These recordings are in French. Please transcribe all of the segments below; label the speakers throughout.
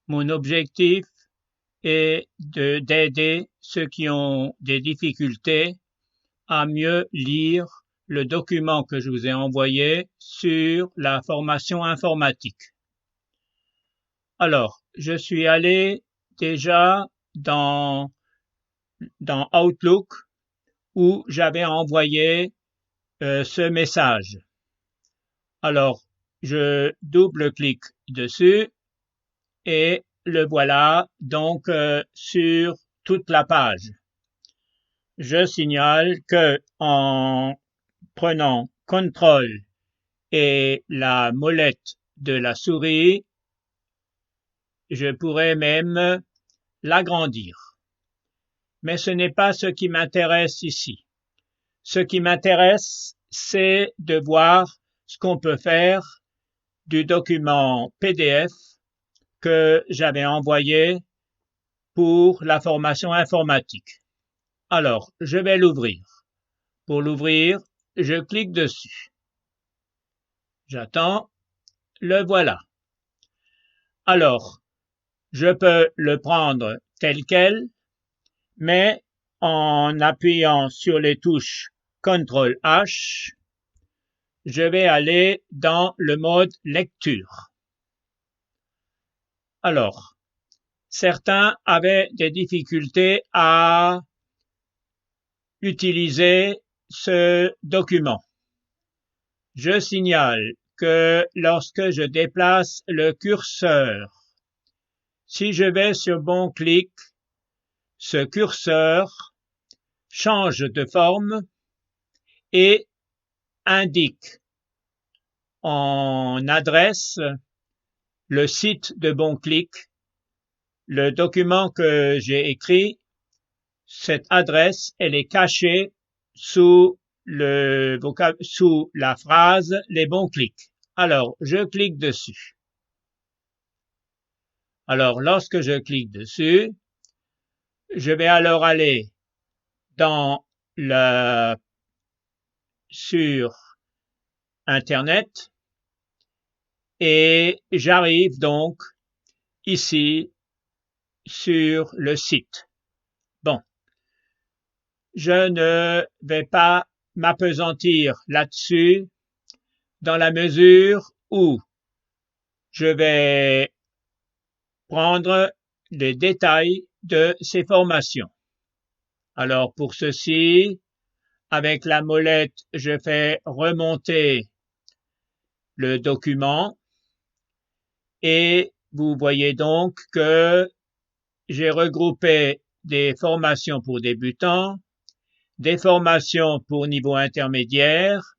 Speaker 1: Mon objectif est d'aider ceux qui ont des difficultés à mieux lire le document que je vous ai envoyé sur la formation informatique. Alors, je suis allé déjà dans, dans Outlook où j'avais envoyé ce message. Alors, je double-clique dessus et le voilà donc sur toute la page. Je signale que en prenant CTRL et la molette de la souris, je pourrais même l'agrandir. Mais ce n'est pas ce qui m'intéresse ici. Ce qui m'intéresse, c'est de voir ce qu'on peut faire du document PDF que j'avais envoyé pour la formation informatique. Alors, je vais l'ouvrir. Pour l'ouvrir, je clique dessus. J'attends, le voilà. Alors, je peux le prendre tel quel, mais en appuyant sur les touches CTRL H, je vais aller dans le mode lecture. Alors, certains avaient des difficultés à utiliser ce document. Je signale que lorsque je déplace le curseur, si je vais sur bon clic, ce curseur change de forme et indique en adresse le site de bon clic, le document que j'ai écrit. Cette adresse, elle est cachée sous la phrase les bons clics. Alors, je clique dessus. Alors, lorsque je clique dessus, je vais alors aller sur Internet et j'arrive donc ici sur le site. Bon, je ne vais pas m'appesantir là-dessus dans la mesure où je vais prendre les détails de ces formations. Alors pour ceci, avec la molette, je fais remonter le document et vous voyez donc que j'ai regroupé des formations pour débutants, des formations pour niveau intermédiaire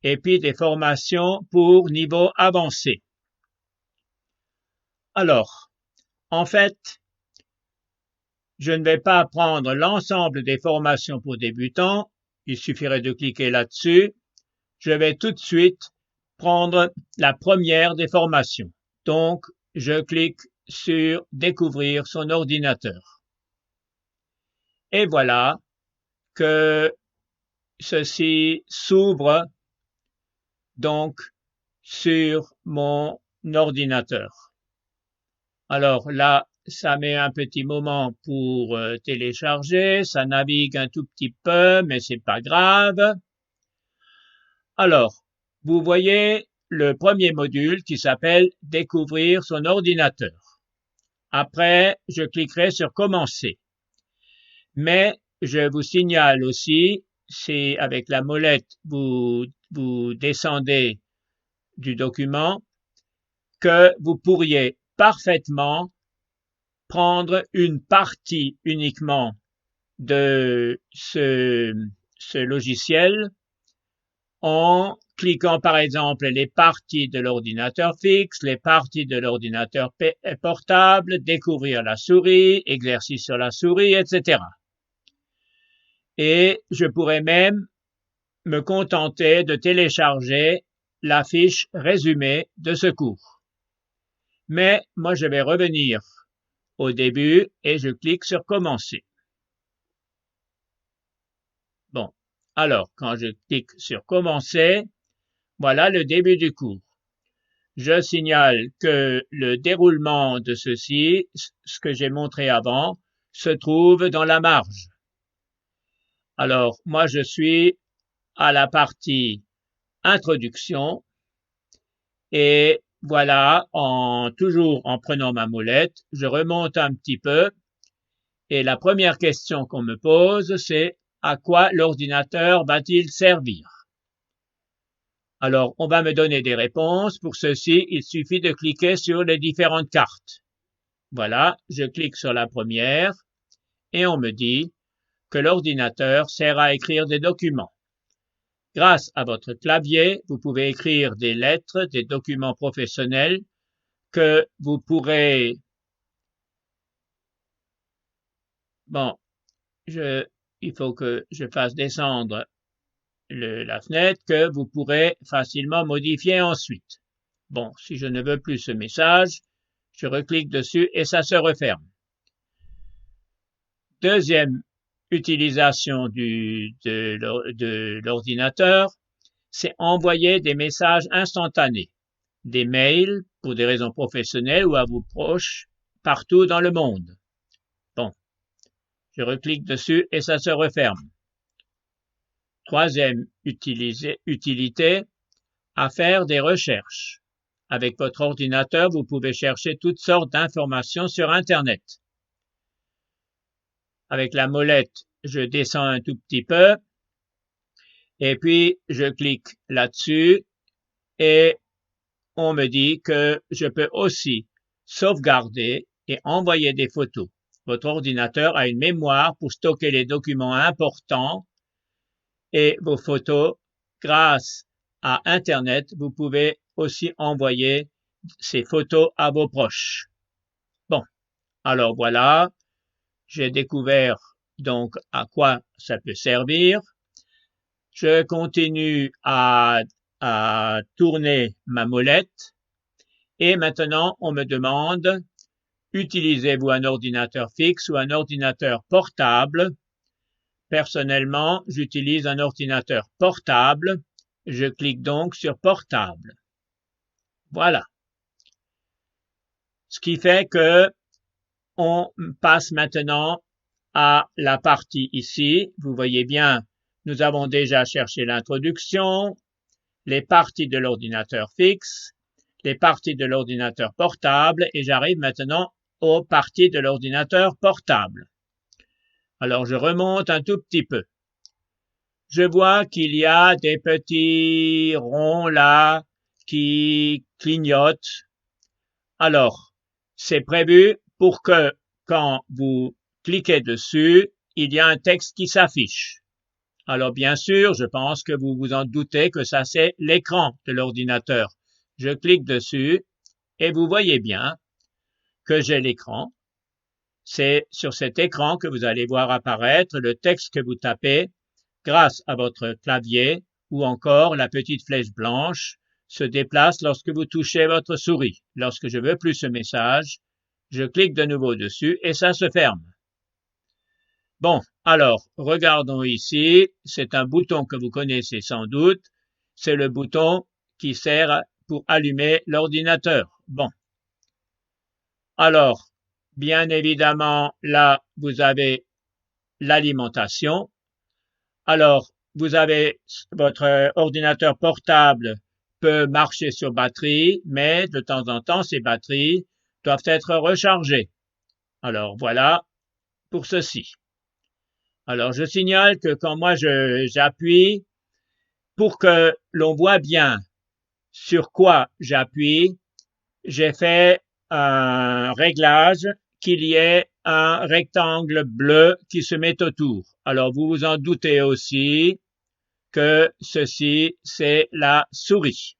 Speaker 1: et puis des formations pour niveau avancé. Alors, en fait, je ne vais pas prendre l'ensemble des formations pour débutants, il suffirait de cliquer là-dessus. Je vais tout de suite prendre la première des formations. Donc, je clique sur découvrir son ordinateur. Et voilà que ceci s'ouvre donc sur mon ordinateur. Alors là, ça met un petit moment pour télécharger, ça navigue un tout petit peu, mais c'est pas grave. Alors, vous voyez le premier module qui s'appelle découvrir son ordinateur. Après, je cliquerai sur commencer. Mais je vous signale aussi, si avec la molette vous descendez du document, que vous pourriez parfaitement prendre une partie uniquement de ce logiciel en cliquant par exemple les parties de l'ordinateur fixe, les parties de l'ordinateur portable, découvrir la souris, exercice sur la souris, etc. Et je pourrais même me contenter de télécharger la fiche résumée de ce cours. Mais moi, je vais revenir au début et je clique sur commencer. Bon, alors quand je clique sur commencer, voilà le début du cours. Je signale que le déroulement de ceci, ce que j'ai montré avant, se trouve dans la marge. Alors, moi, je suis à la partie introduction et voilà, toujours en prenant ma molette, je remonte un petit peu et la première question qu'on me pose, c'est à quoi l'ordinateur va-t-il servir? Alors, on va me donner des réponses. Pour ceci, il suffit de cliquer sur les différentes cartes. Voilà, je clique sur la première et on me dit que l'ordinateur sert à écrire des documents. Grâce à votre clavier, vous pouvez écrire des lettres, des documents professionnels que vous pourrez... Bon, il faut que je fasse descendre la fenêtre que vous pourrez facilement modifier ensuite. Bon, si je ne veux plus ce message, je reclique dessus et ça se referme. Deuxième utilisation de l'ordinateur, c'est envoyer des messages instantanés, des mails pour des raisons professionnelles ou à vos proches partout dans le monde. Bon, je reclique dessus et ça se referme. Troisième utilité, à faire des recherches. Avec votre ordinateur, vous pouvez chercher toutes sortes d'informations sur Internet. Avec la molette, je descends un tout petit peu et puis je clique là-dessus et on me dit que je peux aussi sauvegarder et envoyer des photos. Votre ordinateur a une mémoire pour stocker les documents importants et vos photos. Grâce à Internet, vous pouvez aussi envoyer ces photos à vos proches. Bon, alors voilà, j'ai découvert donc à quoi ça peut servir. Je continue à tourner ma molette et maintenant on me demande utilisez-vous un ordinateur fixe ou un ordinateur portable? Personnellement, j'utilise un ordinateur portable. Je clique donc sur portable. Voilà. Ce qui fait que on passe maintenant à la partie ici. Vous voyez bien, nous avons déjà cherché l'introduction, les parties de l'ordinateur fixe, les parties de l'ordinateur portable et j'arrive maintenant aux parties de l'ordinateur portable. Alors je remonte un tout petit peu. Je vois qu'il y a des petits ronds là qui clignotent. Alors, c'est prévu pour que quand vous cliquez dessus, il y a un texte qui s'affiche. Alors bien sûr, je pense que vous vous en doutez que ça c'est l'écran de l'ordinateur. Je clique dessus et vous voyez bien que j'ai l'écran. C'est sur cet écran que vous allez voir apparaître le texte que vous tapez grâce à votre clavier ou encore la petite flèche blanche se déplace lorsque vous touchez votre souris. Lorsque je veux plus ce message, je clique de nouveau dessus et ça se ferme. Bon, alors, regardons ici, c'est un bouton que vous connaissez sans doute, c'est le bouton qui sert pour allumer l'ordinateur. Bon. Alors, bien évidemment, là, vous avez l'alimentation. Alors, vous avez votre ordinateur portable peut marcher sur batterie, mais de temps en temps, ces batteries doivent être rechargées. Alors, voilà pour ceci. Alors, je signale que quand moi j'appuie, pour que l'on voit bien sur quoi j'appuie, j'ai fait un réglage qu'il y ait un rectangle bleu qui se met autour. Alors, vous vous en doutez aussi que ceci, c'est la souris.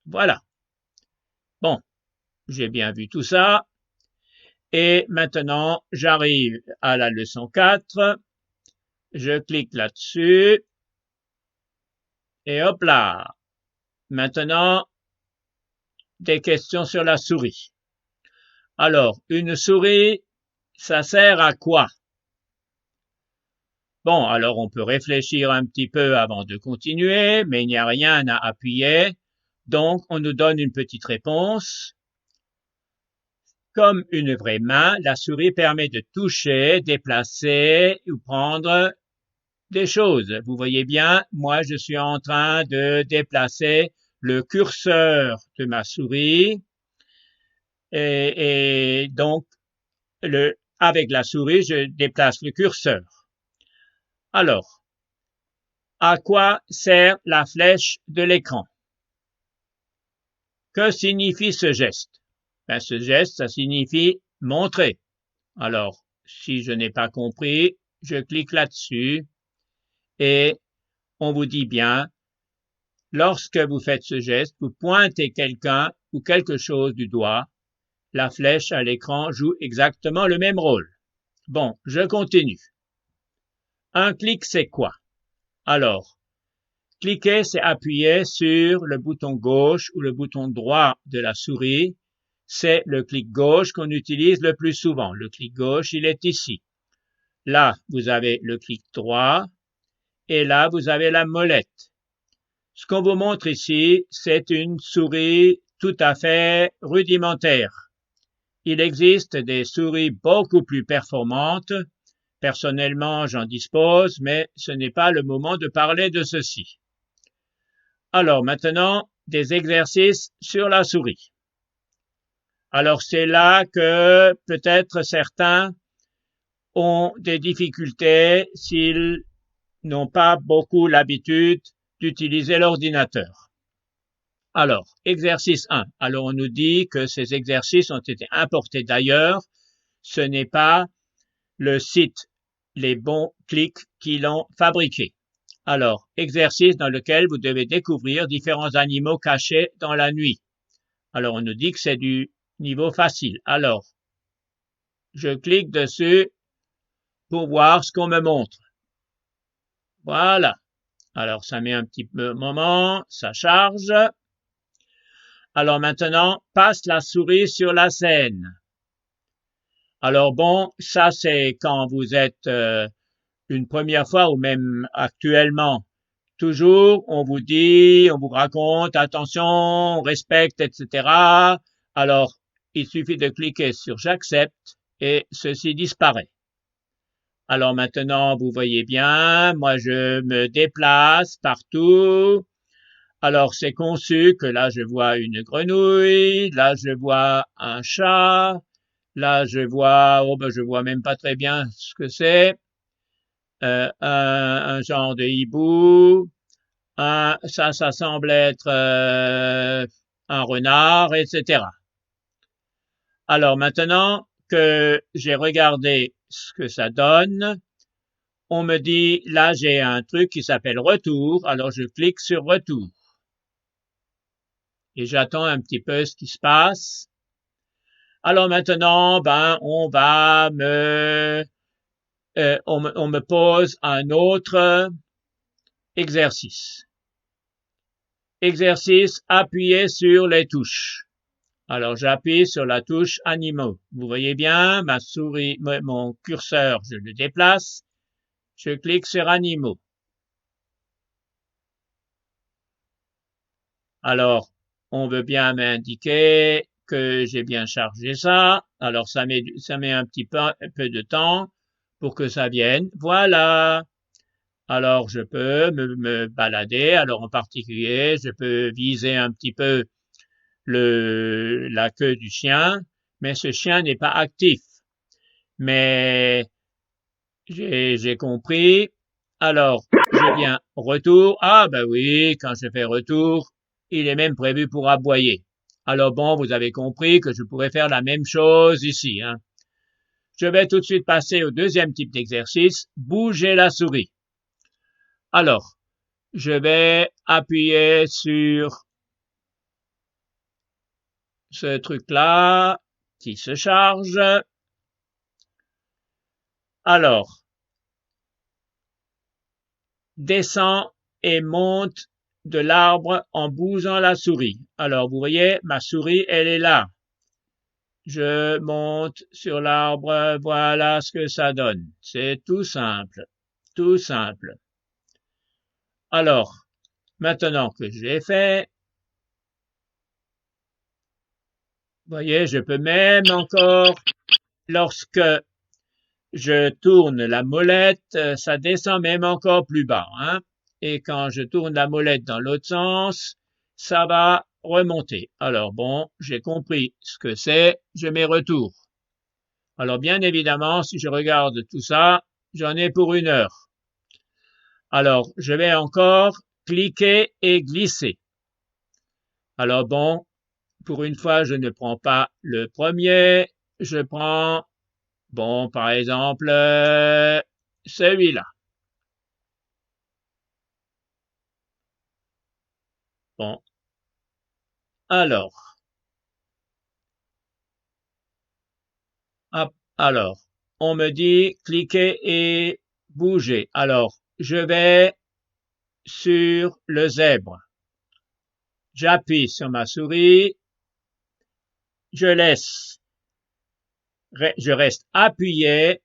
Speaker 1: Voilà. Bon, j'ai bien vu tout ça. Et maintenant, j'arrive à la leçon 4. Je clique là-dessus. Et hop là. Maintenant, des questions sur la souris. Alors, une souris, ça sert à quoi? Bon, alors on peut réfléchir un petit peu avant de continuer, mais il n'y a rien à appuyer. Donc, on nous donne une petite réponse. Comme une vraie main, la souris permet de toucher, déplacer ou prendre des choses. Vous voyez bien, moi je suis en train de déplacer le curseur de ma souris et donc avec la souris, je déplace le curseur. Alors, à quoi sert la flèche de l'écran? Que signifie ce geste? Ce geste, ça signifie montrer. Alors, si je n'ai pas compris, je clique là-dessus et on vous dit bien, lorsque vous faites ce geste, vous pointez quelqu'un ou quelque chose du doigt, la flèche à l'écran joue exactement le même rôle. Bon, je continue. Un clic, c'est quoi? Alors, cliquer, c'est appuyer sur le bouton gauche ou le bouton droit de la souris. C'est le clic gauche qu'on utilise le plus souvent. Le clic gauche, il est ici. Là, vous avez le clic droit et là, vous avez la molette. Ce qu'on vous montre ici, c'est une souris tout à fait rudimentaire. Il existe des souris beaucoup plus performantes. Personnellement, j'en dispose, mais ce n'est pas le moment de parler de ceci. Alors maintenant, des exercices sur la souris. Alors c'est là que peut-être certains ont des difficultés s'ils n'ont pas beaucoup l'habitude d'utiliser l'ordinateur. Alors, exercice 1. Alors on nous dit que ces exercices ont été importés d'ailleurs. Ce n'est pas le site Les Bons Clics qui l'ont fabriqué. Alors, exercice dans lequel vous devez découvrir différents animaux cachés dans la nuit. Alors, on nous dit que c'est du niveau facile. Alors, je clique dessus pour voir ce qu'on me montre. Voilà. Alors, ça met un petit moment, ça charge. Alors maintenant, passe la souris sur la scène. Alors bon, ça c'est quand vous êtes une première fois ou même actuellement. Toujours, on vous dit, on vous raconte, attention, on respecte, etc. Alors, il suffit de cliquer sur j'accepte et ceci disparaît. Alors maintenant, vous voyez bien, moi je me déplace partout. Alors c'est conçu que là je vois une grenouille, là je vois un chat, là je vois, je vois même pas très bien ce que c'est, un genre de hibou, ça semble être un renard, etc. Alors maintenant que j'ai regardé ce que ça donne, on me dit là j'ai un truc qui s'appelle retour, alors je clique sur retour. Et j'attends un petit peu ce qui se passe. Alors maintenant, on me pose un autre exercice. Exercice, appuyez sur les touches. Alors j'appuie sur la touche animaux. Vous voyez bien, ma souris, mon curseur, je le déplace. Je clique sur animaux. Alors, on veut bien m'indiquer que j'ai bien chargé ça. Alors, ça met un petit peu de temps pour que ça vienne. Voilà. Alors, je peux me balader. Alors, en particulier, je peux viser un petit peu la queue du chien, mais ce chien n'est pas actif. Mais j'ai compris. Alors, je viens retour. Ah, ben oui, quand je fais retour, il est même prévu pour aboyer. Alors bon, vous avez compris que je pourrais faire la même chose ici, hein. Je vais tout de suite passer au deuxième type d'exercice, bouger la souris. Alors, je vais appuyer sur ce truc-là qui se charge. Alors, descends et monte de l'arbre en bougeant la souris. Alors, vous voyez, ma souris, elle est là. Je monte sur l'arbre, voilà ce que ça donne. C'est tout simple, tout simple. Alors, maintenant que j'ai fait, voyez, je peux même encore, lorsque je tourne la molette, ça descend même encore plus bas, hein. Et quand je tourne la molette dans l'autre sens, ça va remonter. Alors bon, j'ai compris ce que c'est, je mets retour. Alors bien évidemment, si je regarde tout ça, j'en ai pour 1 heure. Alors, je vais encore cliquer et glisser. Alors bon, pour une fois, je ne prends pas le premier, je prends, bon, par exemple, celui-là. Bon, alors, hop, alors, on me dit cliquer et bouger. Alors, je vais sur le zèbre. J'appuie sur ma souris, je laisse, je reste appuyé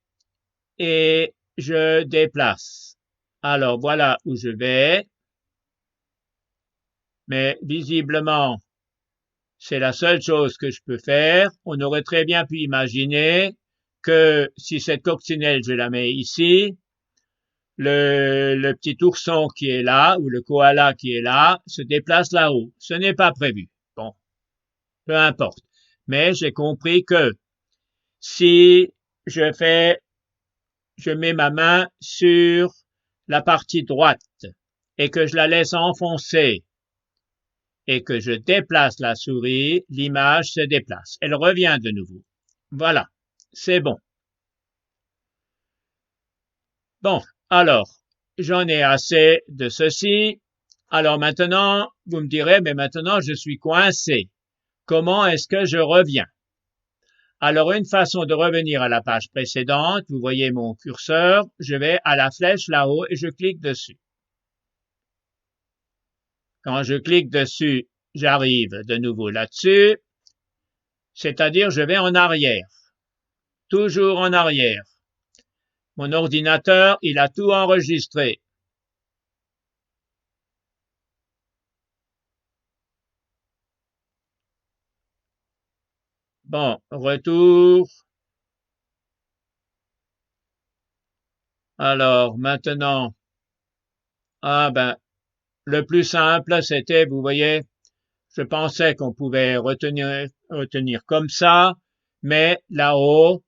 Speaker 1: et je déplace. Alors voilà où je vais, mais visiblement, c'est la seule chose que je peux faire. On aurait très bien pu imaginer que si cette coccinelle, je la mets ici, le petit ourson qui est là, ou le koala qui est là, se déplace là-haut. Ce n'est pas prévu. Bon, peu importe. Mais j'ai compris que si je fais, je mets ma main sur la partie droite et que je la laisse enfoncer et que je déplace la souris, l'image se déplace. Elle revient de nouveau. Voilà, c'est bon. Bon, alors, j'en ai assez de ceci. Alors maintenant, vous me direz, mais maintenant je suis coincé. Comment est-ce que je reviens? Alors, une façon de revenir à la page précédente, vous voyez mon curseur, je vais à la flèche là-haut et je clique dessus. Quand je clique dessus, j'arrive de nouveau là-dessus, c'est-à-dire je vais en arrière, toujours en arrière. Mon ordinateur, il a tout enregistré. Bon, retour. Alors, maintenant, ah ben, le plus simple, c'était, vous voyez, je pensais qu'on pouvait retenir comme ça, mais là-haut,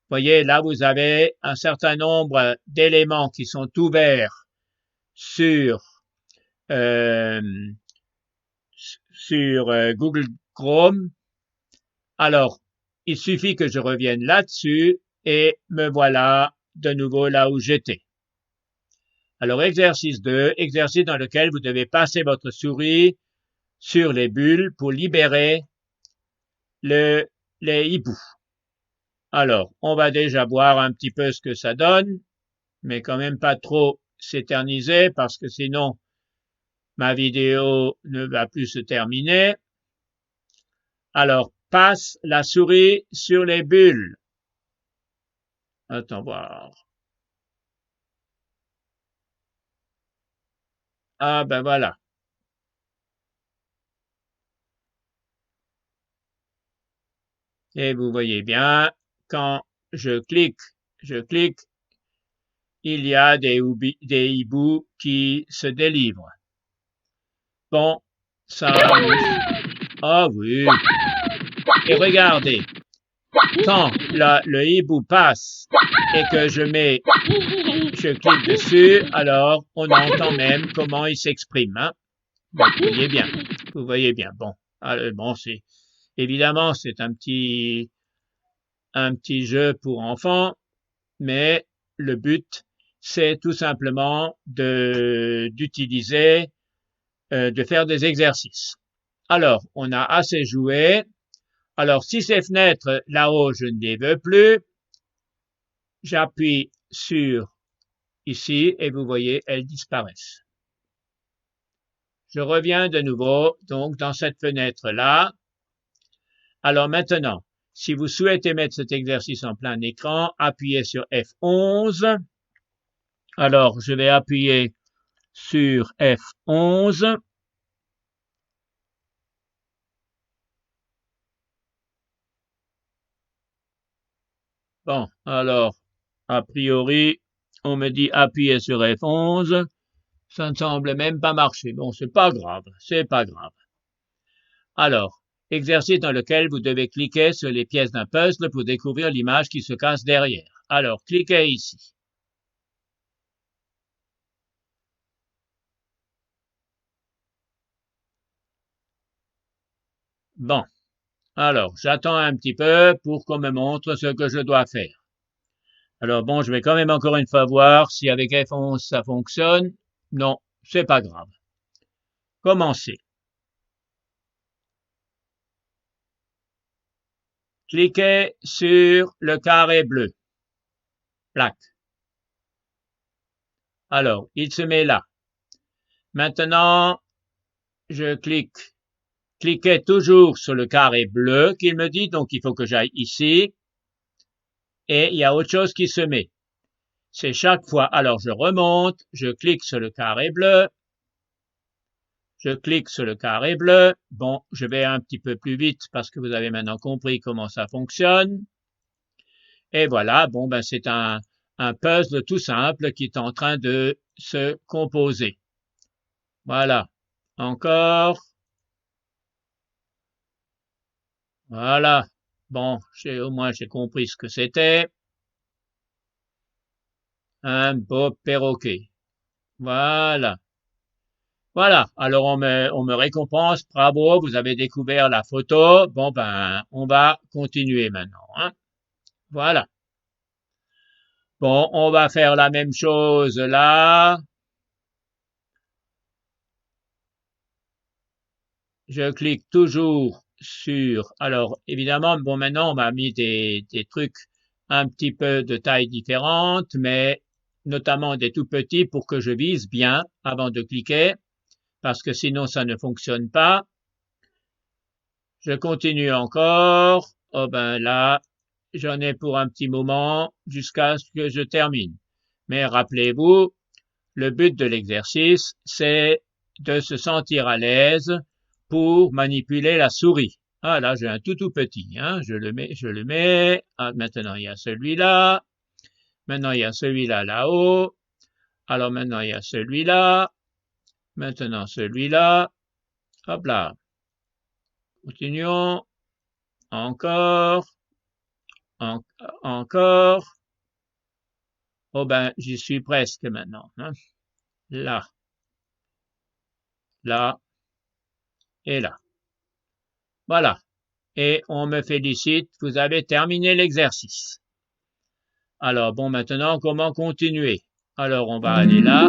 Speaker 1: voyez, là, vous avez un certain nombre d'éléments qui sont ouverts sur, euh, Google Chrome. Alors, il suffit que je revienne là-dessus et me voilà de nouveau là où j'étais. Alors, exercice 2, exercice dans lequel vous devez passer votre souris sur les bulles pour libérer les hiboux. Alors, on va déjà voir un petit peu ce que ça donne, mais quand même pas trop s'éterniser parce que sinon ma vidéo ne va plus se terminer. Alors, passe la souris sur les bulles. Attends voir. Ah ben voilà. Et vous voyez bien, quand je clique, il y a des hiboux qui se délivrent. Bon, ça, ah oui. Et regardez, quand le hibou passe et que je clique dessus, alors on entend même comment il s'exprime. Hein. Vous voyez bien. Bon, bon, évidemment c'est un petit jeu pour enfants, mais le but c'est tout simplement d'utiliser, de faire des exercices. Alors, on a assez joué. Alors, si ces fenêtres là-haut, je ne les veux plus, j'appuie sur ici et vous voyez, elles disparaissent. Je reviens de nouveau, donc, dans cette fenêtre-là. Alors maintenant, si vous souhaitez mettre cet exercice en plein écran, appuyez sur F11. Alors, je vais appuyer sur F11. Bon, alors, a priori, on me dit appuyer sur F11. Ça ne semble même pas marcher. Bon, c'est pas grave, c'est pas grave. Alors, exercice dans lequel vous devez cliquer sur les pièces d'un puzzle pour découvrir l'image qui se cache derrière. Alors, cliquez ici. Bon, alors, j'attends un petit peu pour qu'on me montre ce que je dois faire. Alors bon, je vais quand même encore une fois voir si avec F11 ça fonctionne. Non, c'est pas grave. Commencez. Cliquez sur le carré bleu. Plaque. Alors, il se met là. Maintenant, je clique. Cliquez toujours sur le carré bleu qu'il me dit, donc il faut que j'aille ici. Et il y a autre chose qui se met. C'est chaque fois. Alors, je remonte, je clique sur le carré bleu. Je clique sur le carré bleu. Bon, je vais un petit peu plus vite parce que vous avez maintenant compris comment ça fonctionne. Et voilà, bon, ben c'est un puzzle tout simple qui est en train de se composer. Voilà. Encore. Voilà. Bon, au moins j'ai compris ce que c'était. Un beau perroquet. Voilà. Voilà. Alors on me récompense. Bravo, vous avez découvert la photo. Bon, ben, on va continuer maintenant, hein. Voilà. Bon, on va faire la même chose là. Je clique toujours sur. Alors, évidemment, bon, maintenant, on m'a mis des trucs un petit peu de taille différente, mais notamment des tout petits pour que je vise bien avant de cliquer, parce que sinon, ça ne fonctionne pas. Je continue encore. Oh ben là, j'en ai pour un petit moment jusqu'à ce que je termine. Mais rappelez-vous, le but de l'exercice, c'est de se sentir à l'aise pour manipuler la souris. Ah là, j'ai un tout petit, hein. Je le mets. Ah, maintenant, il y a celui-là. Maintenant, il y a celui-là là-haut. Alors maintenant, il y a celui-là. Maintenant, celui-là. Hop là. Continuons. Encore. Encore. Oh ben, j'y suis presque maintenant, hein. Là. Là. Et là. Voilà. Et on me félicite, vous avez terminé l'exercice. Alors bon, maintenant, comment continuer? Alors, on va aller là.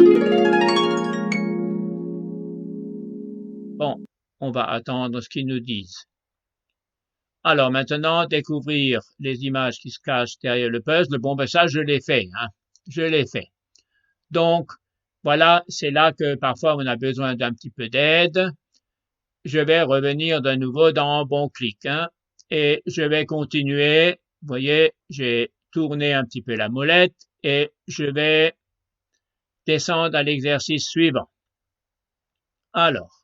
Speaker 1: Bon, on va attendre ce qu'ils nous disent. Alors maintenant, découvrir les images qui se cachent derrière le puzzle. Bon, ben ça, je l'ai fait, hein. Je l'ai fait. Donc, voilà, c'est là que parfois on a besoin d'un petit peu d'aide. Je vais revenir de nouveau dans bon clic, hein, et je vais continuer. Vous voyez, j'ai tourné un petit peu la molette et je vais descendre à l'exercice suivant. Alors,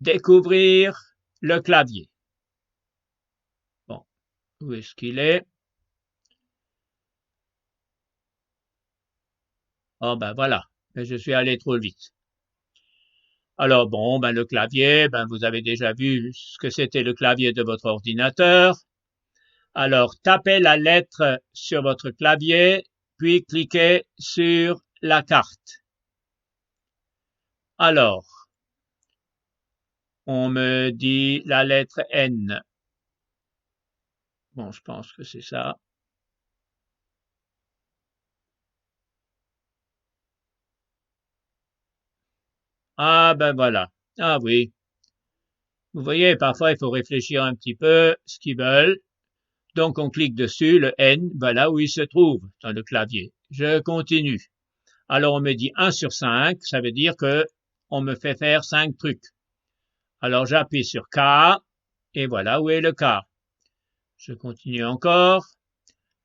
Speaker 1: découvrir le clavier. Bon, où est-ce qu'il est? Oh ben voilà, je suis allé trop vite. Alors bon, ben le clavier, ben vous avez déjà vu ce que c'était le clavier de votre ordinateur. Alors tapez la lettre sur votre clavier, puis cliquez sur la carte. Alors, on me dit la lettre N. Bon, je pense que c'est ça. Ah ben voilà. Ah oui. Vous voyez, parfois il faut réfléchir un petit peu ce qu'ils veulent. Donc on clique dessus, le N, voilà où il se trouve dans le clavier. Je continue. Alors on me dit 1 sur 5, ça veut dire que on me fait faire 5 trucs. Alors j'appuie sur K et voilà où est le K. Je continue encore.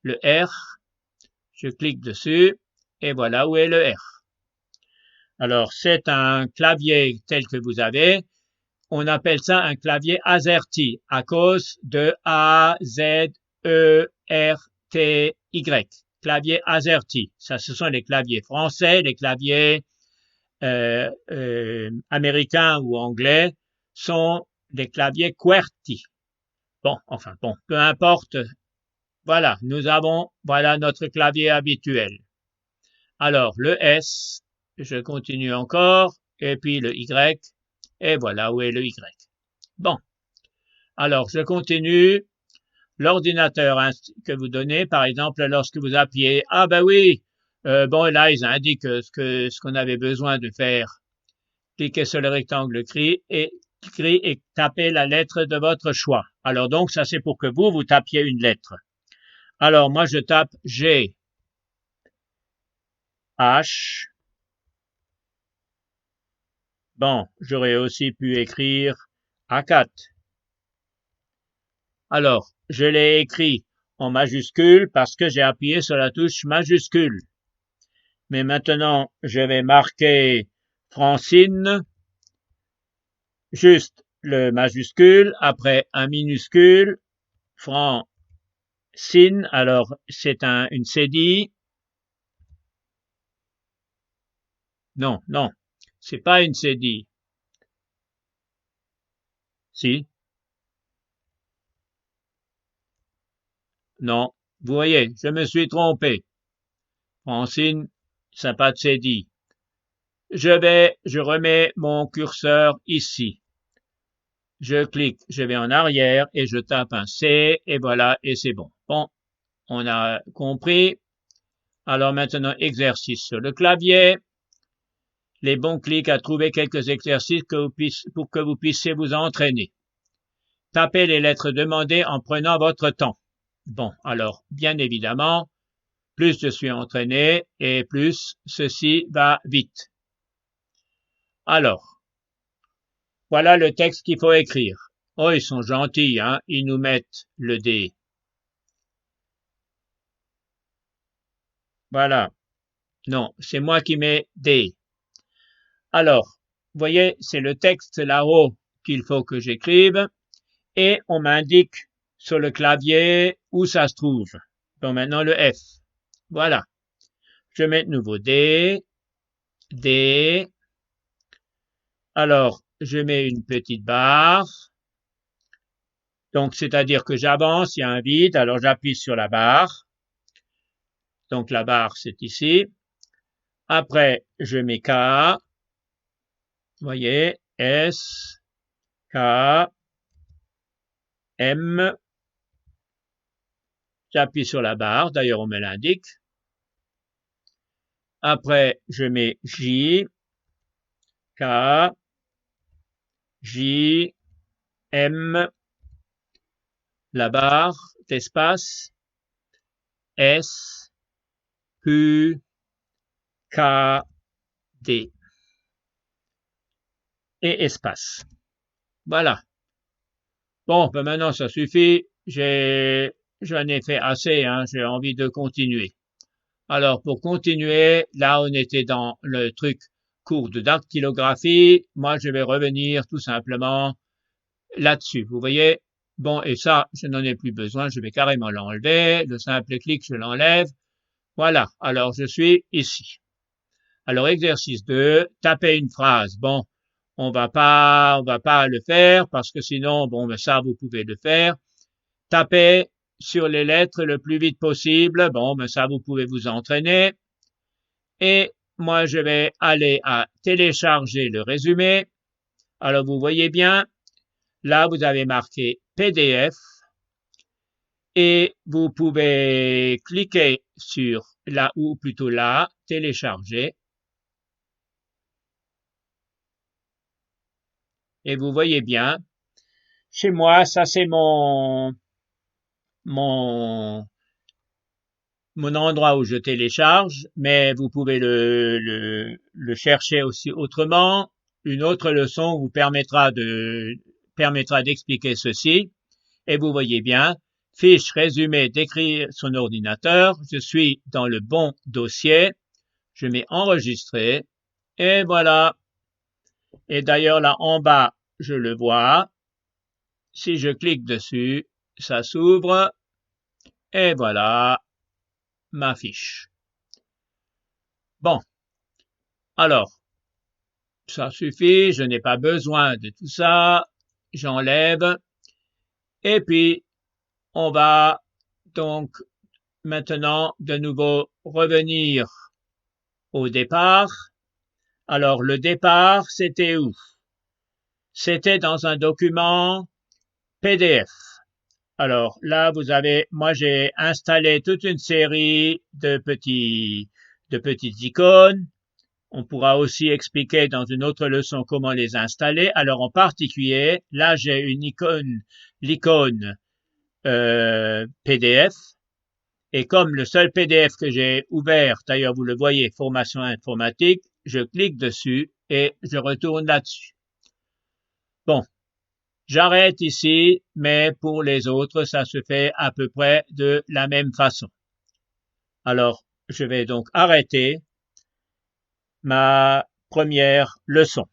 Speaker 1: Le R, je clique dessus et voilà où est le R. Alors c'est un clavier tel que vous avez. On appelle ça un clavier AZERTY à cause de A, Z, E, R, clavier AZERTY. Ça, ce sont les claviers français, les claviers américains ou anglais sont des claviers QWERTY. Bon, enfin bon, peu importe. Voilà, voilà notre clavier habituel. Alors, le S, je continue encore, et puis le Y, et voilà où est le Y. Bon, alors je continue. L'ordinateur que vous donnez, par exemple, lorsque vous appuyez, ah ben oui, bon là ils indiquent ce qu'on avait besoin de faire. Cliquez sur le rectangle gris et tapez la lettre de votre choix. Alors donc ça c'est pour que vous tapiez une lettre. Alors moi je tape G, H. Bon, j'aurais aussi pu écrire A4. Alors, je l'ai écrit en majuscule parce que j'ai appuyé sur la touche majuscule. Mais maintenant, je vais marquer Francine, juste le majuscule, après un minuscule, Francine, alors c'est une cédille. Non, non, c'est pas une cédille. Si. Non, vous voyez, je me suis trompé. Francine, ça n'a pas de cédille. Je remets mon curseur ici. Je clique, je vais en arrière et je tape un C et voilà, et c'est bon. Bon, on a compris. Alors maintenant, exercice sur le clavier. Les bons clics à trouver quelques exercices pour que vous puissiez vous entraîner. Tapez les lettres demandées en prenant votre temps. Bon, alors, bien évidemment, plus je suis entraîné et plus ceci va vite. Alors, voilà le texte qu'il faut écrire. Oh, ils sont gentils, hein, ils nous mettent le D. Voilà. Non, c'est moi qui mets D. Alors, vous voyez, c'est le texte là-haut qu'il faut que j'écrive et on m'indique sur le clavier où ça se trouve. Bon, maintenant le F. Voilà. Je mets de nouveau D, D. Alors, je mets une petite barre. Donc, c'est-à-dire que j'avance, il y a un vide, alors j'appuie sur la barre. Donc, la barre, c'est ici. Après, je mets K. Vous voyez, S, K, M. J'appuie sur la barre, d'ailleurs on me l'indique. Après, je mets J, K, J, M, la barre d'espace, S, Q, K, D. Et espace. Voilà. Bon, ben maintenant ça suffit. J'en ai fait assez, hein, j'ai envie de continuer. Alors, pour continuer, là, on était dans le truc cours de dactylographie. Moi, je vais revenir tout simplement là-dessus. Vous voyez? Bon, et ça, je n'en ai plus besoin. Je vais carrément l'enlever. Le simple clic, je l'enlève. Voilà. Alors, je suis ici. Alors, exercice 2, tapez une phrase. Bon, on va pas le faire parce que sinon, bon, ben ça, vous pouvez le faire. Tapez sur les lettres le plus vite possible. Bon, ben ça, vous pouvez vous entraîner. Et moi, je vais aller à télécharger le résumé. Alors, vous voyez bien, là, vous avez marqué PDF et vous pouvez cliquer sur là, ou plutôt là, télécharger. Et vous voyez bien, chez moi, ça c'est mon endroit où je télécharge, mais vous pouvez le chercher aussi autrement. Une autre leçon vous permettra d'expliquer ceci. Et vous voyez bien, fiche résumé d'écrire son ordinateur. Je suis dans le bon dossier. Je mets enregistrer. Et voilà. Et d'ailleurs, là en bas, je le vois. Si je clique dessus, ça s'ouvre. Et voilà ma fiche. Bon, alors, ça suffit, je n'ai pas besoin de tout ça. J'enlève. Et puis, on va donc maintenant de nouveau revenir au départ. Alors, le départ, c'était où? C'était dans un document PDF. Alors là, moi j'ai installé toute une série de petites icônes. On pourra aussi expliquer dans une autre leçon comment les installer. Alors en particulier, là j'ai l'icône PDF. Et comme le seul PDF que j'ai ouvert, d'ailleurs vous le voyez, formation informatique, je clique dessus et je retourne là-dessus. Bon, j'arrête ici, mais pour les autres, ça se fait à peu près de la même façon. Alors, je vais donc arrêter ma première leçon.